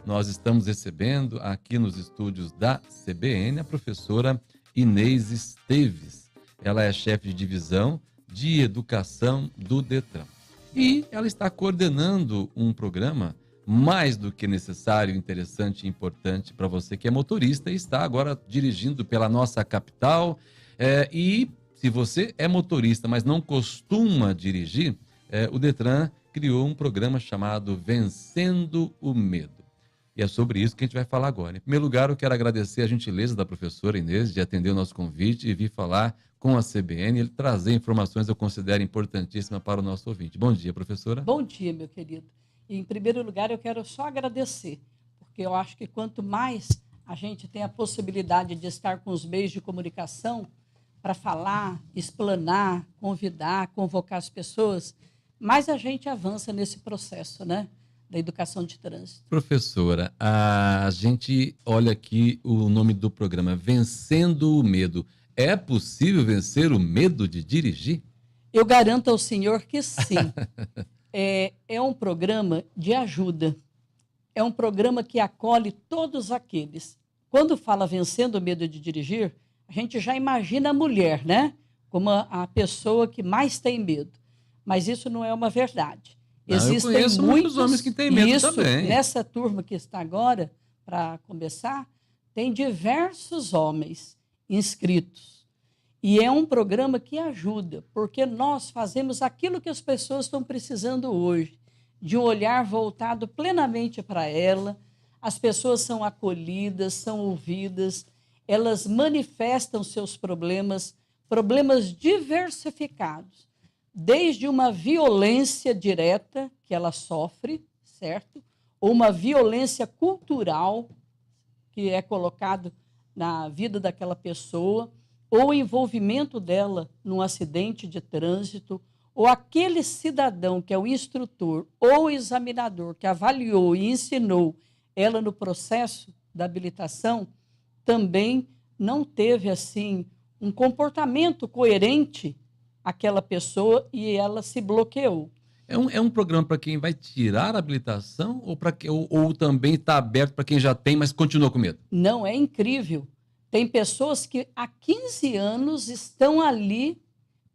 nós estamos recebendo aqui nos estúdios da CBN a professora Inês Esteves. Ela é chefe de divisão de educação do Detran. E ela está coordenando um programa mais do que necessário, interessante e importante para você que é motorista e está agora dirigindo pela nossa capital. E se você é motorista, mas não costuma dirigir, o Detran criou um programa chamado Vencendo o Medo. E é sobre isso que a gente vai falar agora. Em primeiro lugar, eu quero agradecer a gentileza da professora Inês de atender o nosso convite e vir falar com a CBN e trazer informações que eu considero importantíssimas para o nosso ouvinte. Bom dia, professora. Bom dia, meu querido. E, em primeiro lugar, eu quero só agradecer, porque eu acho que quanto mais a gente tem a possibilidade de estar com os meios de comunicação para falar, explanar, convidar, convocar as pessoas, mais a gente avança nesse processo, né, da educação de trânsito. Professora, a gente olha aqui o nome do programa, Vencendo o Medo. É possível vencer o medo de dirigir? Eu garanto ao senhor que sim. É um programa de ajuda. É um programa que acolhe todos aqueles. Quando fala Vencendo o Medo de Dirigir, a gente já imagina a mulher, né, como a pessoa que mais tem medo. Mas isso não é uma verdade. Existem eu conheço muitos homens que têm medo também. Nessa turma que está agora, para começar, tem diversos homens inscritos. E é um programa que ajuda, porque nós fazemos aquilo que as pessoas estão precisando hoje, de um olhar voltado plenamente para ela. As pessoas são acolhidas, são ouvidas, elas manifestam seus problemas diversificados, desde uma violência direta que ela sofre, certo? Ou uma violência cultural que é colocado na vida daquela pessoa, ou o envolvimento dela num acidente de trânsito, ou aquele cidadão que é o instrutor ou o examinador que avaliou e ensinou ela no processo da habilitação, também não teve assim um comportamento coerente àquela pessoa e ela se bloqueou. É um programa para quem vai tirar a habilitação ou também está aberto para quem já tem, mas continua com medo? Não, é incrível. Tem pessoas que há 15 anos estão ali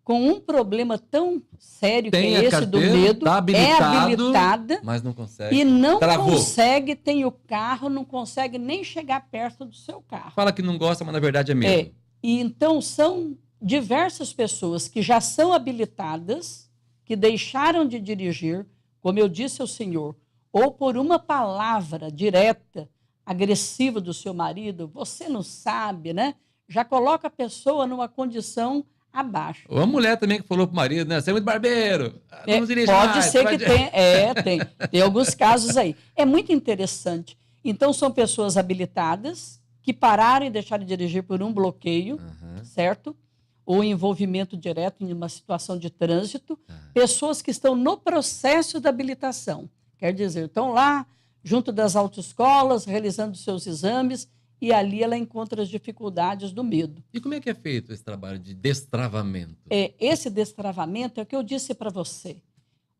com um problema tão sério tem que é esse carteira, do medo, tá é habilitada, mas não consegue. E não consegue, tem o carro, não consegue nem chegar perto do seu carro. Fala que não gosta, mas na verdade é medo. E então são diversas pessoas que já são habilitadas, que deixaram de dirigir, como eu disse ao senhor, ou por uma palavra direta, agressiva do seu marido, você não sabe, né? Já coloca a pessoa numa condição abaixo. Ou a mulher também que falou pro marido, né? Você é muito barbeiro, vamos dirigir pode mais, ser que tem alguns casos aí. É muito interessante. Então, são pessoas habilitadas que pararam e deixaram de dirigir por um bloqueio, certo? Ou envolvimento direto em uma situação de trânsito. Pessoas que estão no processo da habilitação. Quer dizer, estão lá, junto das autoescolas, realizando seus exames, e ali ela encontra as dificuldades do medo. E como é que é feito esse trabalho de destravamento? Esse destravamento é o que eu disse para você.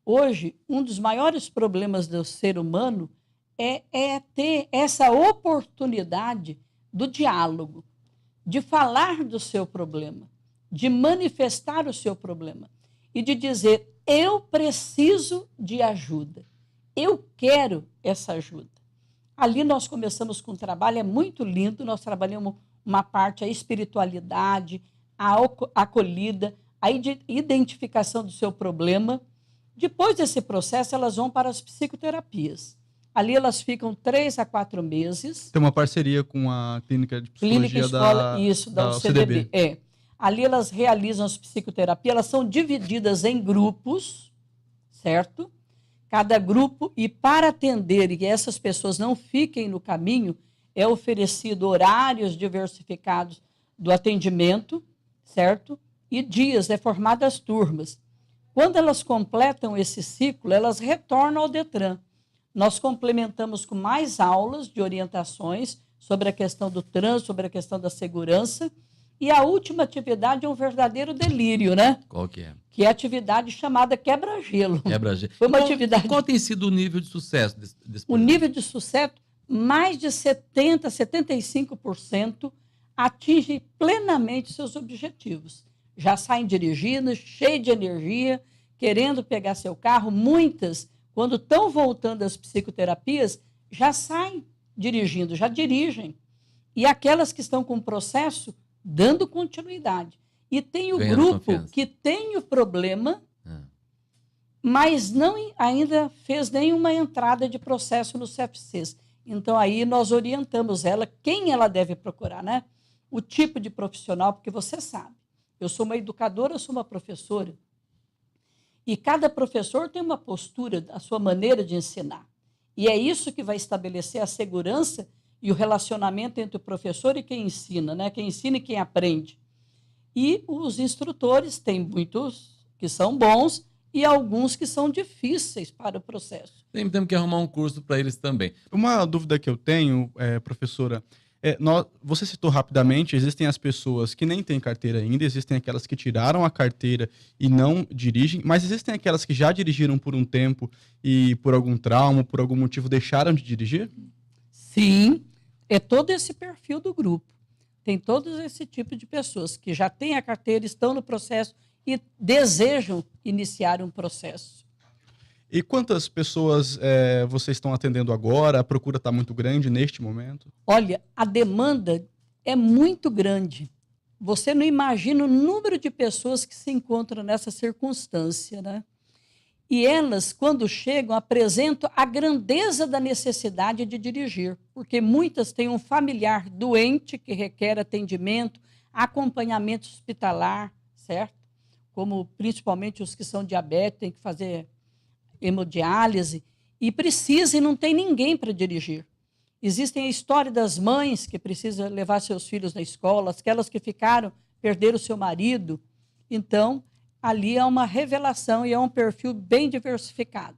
Hoje, um dos maiores problemas do ser humano é ter essa oportunidade do diálogo, de falar do seu problema, de manifestar o seu problema e de dizer, eu preciso de ajuda, eu quero essa ajuda. Ali nós começamos com um trabalho, é muito lindo, nós trabalhamos uma parte, a espiritualidade, a acolhida, a identificação do seu problema. Depois desse processo, elas vão para as psicoterapias. Ali elas ficam 3 a 4 meses. Tem uma parceria com a Clínica de Psicologia da UCDB. Ali elas realizam as psicoterapias, elas são divididas em grupos, certo? Cada grupo, e para atender e que essas pessoas não fiquem no caminho, é oferecido horários diversificados do atendimento, certo? E dias, é formadas turmas. Quando elas completam esse ciclo, elas retornam ao Detran. Nós complementamos com mais aulas de orientações sobre a questão do trânsito, sobre a questão da segurança. E a última atividade é um verdadeiro delírio, né? Qual que é? Que é a atividade chamada quebra-gelo. Quebra-gelo. Foi uma atividade... Qual tem sido o nível de sucesso desse O nível de sucesso mais de 70%, 75% atingem plenamente seus objetivos. Já saem dirigindo, cheios de energia, querendo pegar seu carro. Muitas, quando estão voltando às psicoterapias, já saem dirigindo, já dirigem. E aquelas que estão com o processo, dando continuidade. E tem o grupo que tem o problema, mas não ainda fez nenhuma entrada de processo no CFCs. Então, aí nós orientamos ela, quem ela deve procurar, né? O tipo de profissional, porque você sabe, eu sou uma educadora, eu sou uma professora, e cada professor tem uma postura, a sua maneira de ensinar. E é isso que vai estabelecer a segurança e o relacionamento entre o professor e quem ensina, né? Quem ensina e quem aprende. E os instrutores, tem muitos que são bons e alguns que são difíceis para o processo. Temos que arrumar um curso para eles também. Uma dúvida que eu tenho, professora, você citou rapidamente, existem as pessoas que nem têm carteira ainda, existem aquelas que tiraram a carteira e não dirigem, mas existem aquelas que já dirigiram por um tempo e por algum trauma, por algum motivo, deixaram de dirigir? Sim, é todo esse perfil do grupo. Tem todo esse tipo de pessoas que já têm a carteira, estão no processo e desejam iniciar um processo. E quantas pessoas vocês estão atendendo agora? A procura está muito grande neste momento? Olha, a demanda é muito grande. Você não imagina o número de pessoas que se encontram nessa circunstância, né? E elas, quando chegam, apresentam a grandeza da necessidade de dirigir, porque muitas têm um familiar doente que requer atendimento, acompanhamento hospitalar, certo? Como principalmente os que são diabéticos, têm que fazer hemodiálise, e precisa, e não tem ninguém para dirigir. Existem a história das mães que precisam levar seus filhos na escola, aquelas que ficaram, perderam o seu marido. Então, ali é uma revelação e é um perfil bem diversificado.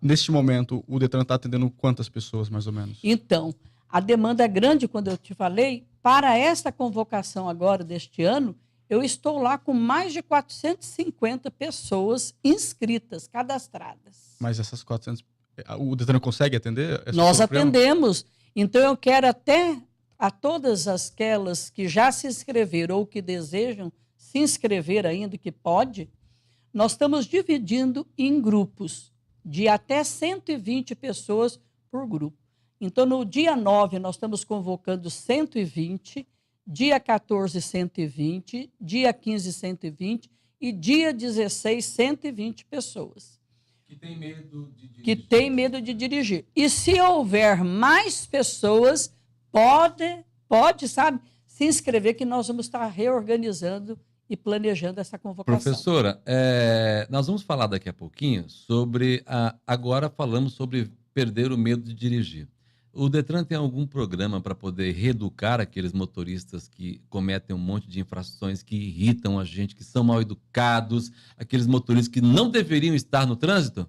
Neste momento, o Detran está atendendo quantas pessoas, mais ou menos? Então, a demanda é grande, quando eu te falei. Para esta convocação agora deste ano, eu estou lá com mais de 450 pessoas inscritas, cadastradas. Mas essas 400... O Detran consegue atender? Nós atendemos. Então, eu quero até a todas aquelas que já se inscreveram ou que desejam se inscrever ainda, que pode, nós estamos dividindo em grupos de até 120 pessoas por grupo. Então, no dia 9, nós estamos convocando 120, dia 14, 120, dia 15, 120 e dia 16, 120 pessoas. Que tem medo de dirigir. Que tem medo de dirigir. E se houver mais pessoas, pode, sabe, se inscrever, que nós vamos estar reorganizando e planejando essa convocação. Professora, nós vamos falar daqui a pouquinho sobre... agora falamos sobre perder o medo de dirigir. O Detran tem algum programa para poder reeducar aqueles motoristas que cometem um monte de infrações, que irritam a gente, que são mal educados, aqueles motoristas que não deveriam estar no trânsito?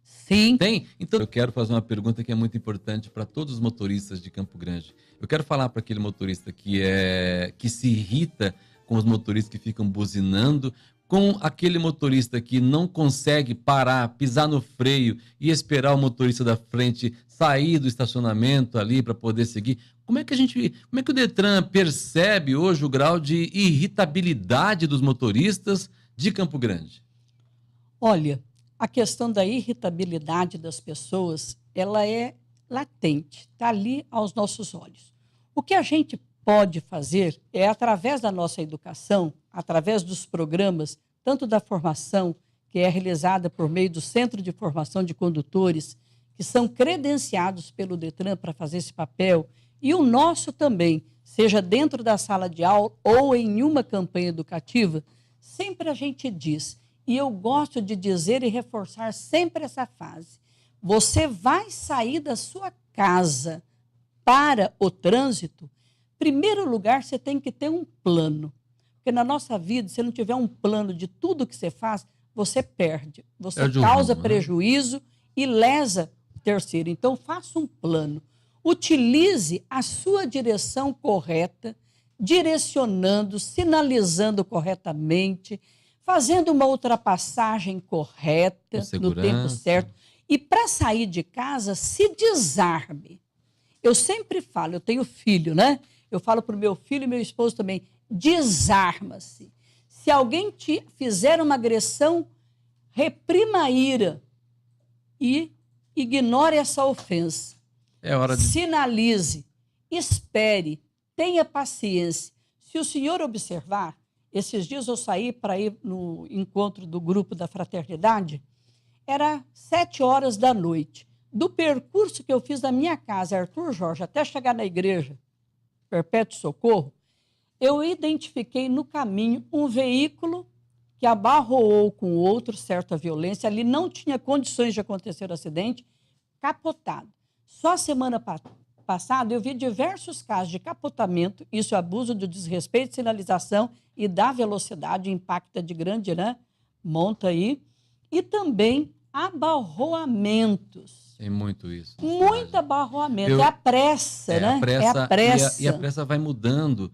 Sim. Tem? Então, eu quero fazer uma pergunta que é muito importante para todos os motoristas de Campo Grande. Eu quero falar para aquele motorista que se irrita com os motoristas que ficam buzinando, com aquele motorista que não consegue parar, pisar no freio e esperar o motorista da frente sair do estacionamento ali para poder seguir. Como é que o Detran percebe hoje o grau de irritabilidade dos motoristas de Campo Grande? Olha, a questão da irritabilidade das pessoas, ela é latente, está ali aos nossos olhos. O que a gente pode fazer é, através da nossa educação, através dos programas, tanto da formação, que é realizada por meio do Centro de Formação de Condutores, que são credenciados pelo Detran para fazer esse papel, e o nosso também, seja dentro da sala de aula ou em uma campanha educativa, sempre a gente diz, e eu gosto de dizer e reforçar sempre essa fase, você vai sair da sua casa para o trânsito, em primeiro lugar, você tem que ter um plano. Porque na nossa vida, se não tiver um plano de tudo que você faz, você perde. Você causa prejuízo e lesa o terceiro. Então, faça um plano. Utilize a sua direção correta, direcionando, sinalizando corretamente, fazendo uma ultrapassagem correta, no tempo certo. E para sair de casa, se desarme. Eu sempre falo, eu tenho filho, né? Eu falo para o meu filho e meu esposo também, desarma-se. Se alguém te fizer uma agressão, reprima a ira e ignore essa ofensa. É hora de... Sinalize, espere, tenha paciência. Se o senhor observar, esses dias eu saí para ir no encontro do grupo da fraternidade, era 7 horas da noite. Do percurso que eu fiz da minha casa, Arthur Jorge, até chegar na igreja Perpétuo Socorro, eu identifiquei no caminho um veículo que abarroou com outro, certa violência, ali não tinha condições de acontecer o acidente, capotado. Só semana passada eu vi diversos casos de capotamento, isso é abuso do desrespeito, sinalização e da velocidade, impacta de grande, né? Monta aí. E também abarroamentos. Tem muito isso. Muito abarroamento. É a pressa, né? É a pressa. E a pressa vai mudando.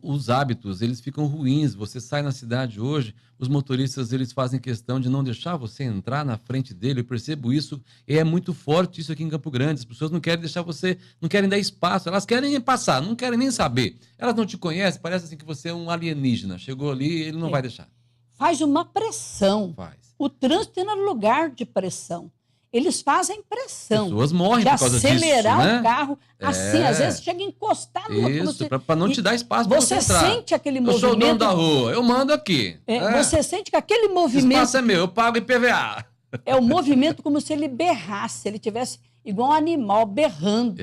Os hábitos, eles ficam ruins. Você sai na cidade hoje, os motoristas, eles fazem questão de não deixar você entrar na frente dele. Eu percebo isso. E é muito forte isso aqui em Campo Grande. As pessoas não querem deixar você, não querem dar espaço. Elas querem passar, não querem nem saber. Elas não te conhecem, parece assim que você é um alienígena. Chegou ali, ele não vai deixar. Faz uma pressão. Faz. O trânsito é um lugar de pressão. Eles fazem pressão. Pessoas morrem por causa disso, acelerar né? o carro, assim, às vezes chega a encostar no outro. Isso, para não te dar espaço para você entrar. Você sente aquele movimento... Eu sou o dono da rua, eu mando aqui. Você sente que aquele movimento... Esse espaço é meu, eu pago IPVA. É o movimento como se ele berrasse, ele tivesse igual um animal berrando.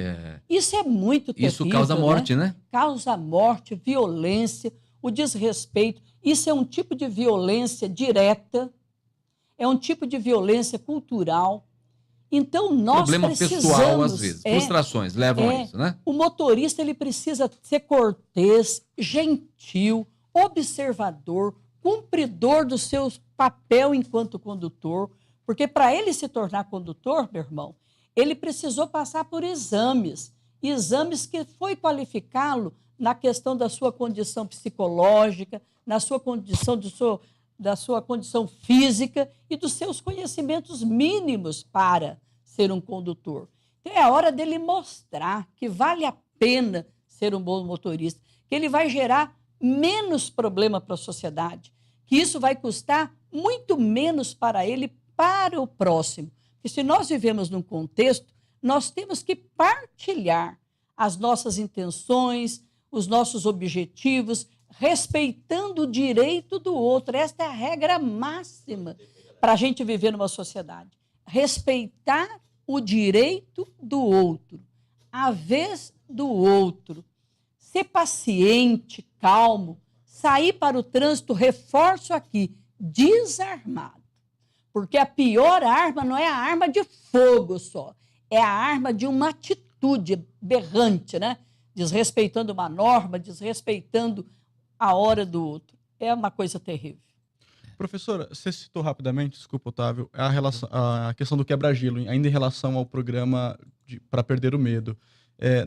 Isso é muito terrível. Isso causa morte, né? Causa morte, violência, o desrespeito. Isso é um tipo de violência direta, é um tipo de violência cultural. Então, nós problema precisamos... pessoal, às vezes. Frustrações levam a isso, né? O motorista ele precisa ser cortês, gentil, observador, cumpridor do seu papel enquanto condutor, porque para ele se tornar condutor, meu irmão, ele precisou passar por exames que foi qualificá-lo na questão da sua condição psicológica, na sua condição da sua condição física e dos seus conhecimentos mínimos para ser um condutor. Então, é a hora dele mostrar que vale a pena ser um bom motorista, que ele vai gerar menos problema para a sociedade, que isso vai custar muito menos para ele, para o próximo. Porque se nós vivemos num contexto, nós temos que partilhar as nossas intenções, os nossos objetivos, respeitando o direito do outro. Esta é a regra máxima para a gente viver numa sociedade. Respeitar o direito do outro, a vez do outro. Ser paciente, calmo, sair para o trânsito, reforço aqui, desarmado. Porque a pior arma não é a arma de fogo só, é a arma de uma atitude berrante, né? Desrespeitando uma norma, desrespeitando a hora do outro. É uma coisa terrível. Professora, você citou rapidamente, desculpa, Otávio, a questão do quebra-gelo, ainda em relação ao programa para perder o medo.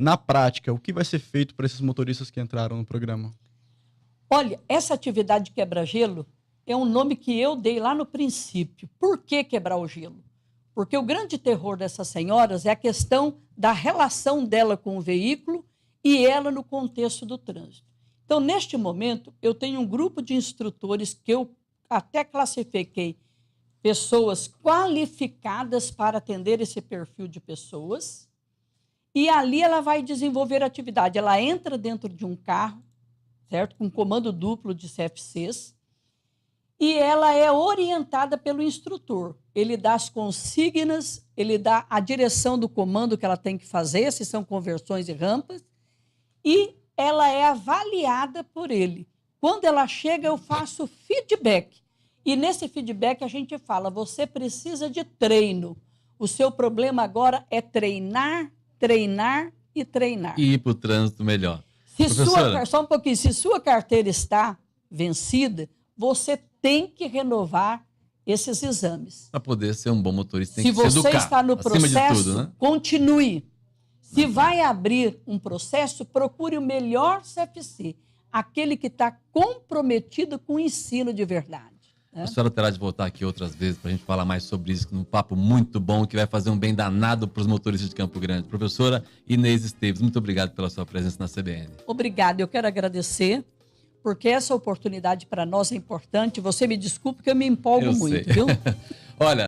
Na prática, o que vai ser feito para esses motoristas que entraram no programa? Olha, essa atividade de quebra-gelo é um nome que eu dei lá no princípio. Por que quebrar o gelo? Porque o grande terror dessas senhoras é a questão da relação dela com o veículo e ela no contexto do trânsito. Então, neste momento, eu tenho um grupo de instrutores que eu até classifiquei pessoas qualificadas para atender esse perfil de pessoas, e ali ela vai desenvolver atividade. Ela entra dentro de um carro, certo? Com comando duplo de CFCs, e ela é orientada pelo instrutor. Ele dá as consignas, ele dá a direção do comando que ela tem que fazer, se são conversões e rampas, e ela é avaliada por ele. Quando ela chega, eu faço feedback. E nesse feedback a gente fala, você precisa de treino. O seu problema agora é treinar, treinar e treinar. E ir para o trânsito melhor. Só um pouquinho. Se sua carteira está vencida, você tem que renovar esses exames. Para poder ser um bom motorista, tem que se educar. Se você está no processo, tudo, né? continue. Se vai abrir um processo, procure o melhor CFC, aquele que está comprometido com o ensino de verdade. A senhora terá de voltar aqui outras vezes para a gente falar mais sobre isso, um papo muito bom que vai fazer um bem danado para os motoristas de Campo Grande. Professora Inês Esteves, muito obrigado pela sua presença na CBN. Obrigada, eu quero agradecer, porque essa oportunidade para nós é importante. Você me desculpe que eu me empolgo muito, viu? Olha,